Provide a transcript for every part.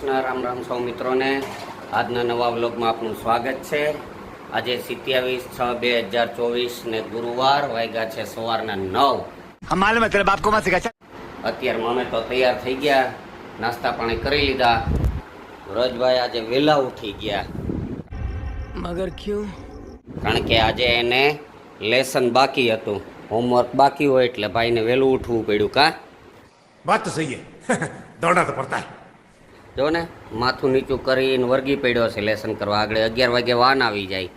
કૃષ્ણ, રામ રામ સૌ મિત્રોને આજના નવા વ્લોગમાં આપનું સ્વાગત છે। આજે 27/6/2024 ને ગુરુવાર, વાગ્યા છે સવારના 9। અત્યારમાં અમે તો તૈયાર થઈ ગયા, નાસ્તા પાણી કરી લીધા। વ્રજભાઈ આજે વહેલા ઉઠી ગયા, મગર ક્યું? કારણ કે આજે એને લેસન બાકી હતું, હોમવર્ક બાકી હોય એટલે ભાઈને વહેલું ઉઠવું પડ્યું। કા बात तो सही है दौड़ना तो पड़ता है। જો ને માથું નીચું કરીને વર્ગી પડ્યો છે લેસન કરવા। આગળ 11 વાગે વાન આવી જાય,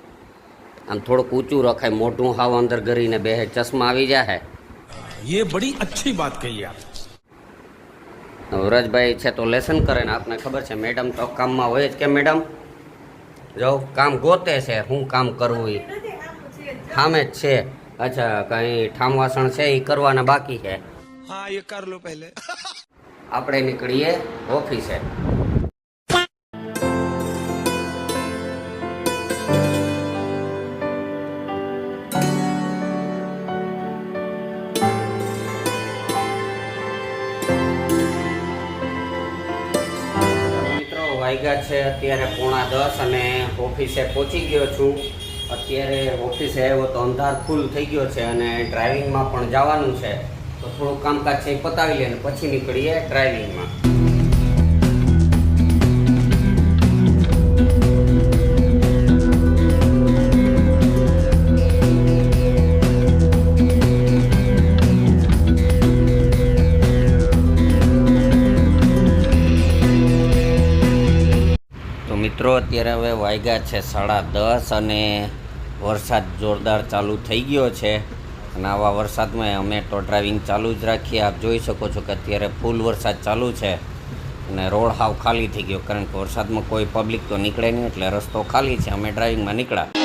આમ થોડુંક ઊંચું રખાય, મોઢું હાવ અંદર ગરીને બેહે, ચશ્મા આવી જાય। ये बड़ी अच्छी बात कही आप। વ્રજભાઈ છે તો લેસન કરે ને આપને ખબર છે મેડમ તો કામમાં હોય જ કે મેડમ જો કામ ગોતે છે, હું કામ કરવું એ સામે જ છે। અચ્છા, કઈ ઠામ વાસણ છે એ કરવાના બાકી છે। हाँ ये कर लो पहले। આપણે નીકળીએ ઓફિસે। મિત્રો વાગ્યા છે અત્યારે 9:30 અને ઓફિસે પહોંચી ગયો છું। અત્યારે ઓફિસે આવ્યો તો અંધાર ફૂલ થઈ ગયો છે અને ડ્રાઇવિંગમાં પણ જવાનું છે, તો થોડું કામકાજ છે એ પતાવી લઈએ પછી નીકળીએ ડ્રાઇવિંગમાં। તો મિત્રો અત્યારે હવે વાગ્યા છે 10:30 અને વરસાદ જોરદાર ચાલુ થઈ ગયો છે। અને આવા વરસાદમાં અમે તો ડ્રાઇવિંગ ચાલુ જ રાખીએ। આપ જોઈ શકો છો કે અત્યારે ફૂલ વરસાદ ચાલુ છે અને રોડ હાવ ખાલી થઈ ગયો, કારણ કે વરસાદમાં કોઈ પબ્લિક તો નીકળે નહીં એટલે રસ્તો ખાલી છે। અમે ડ્રાઇવિંગમાં નીકળ્યા।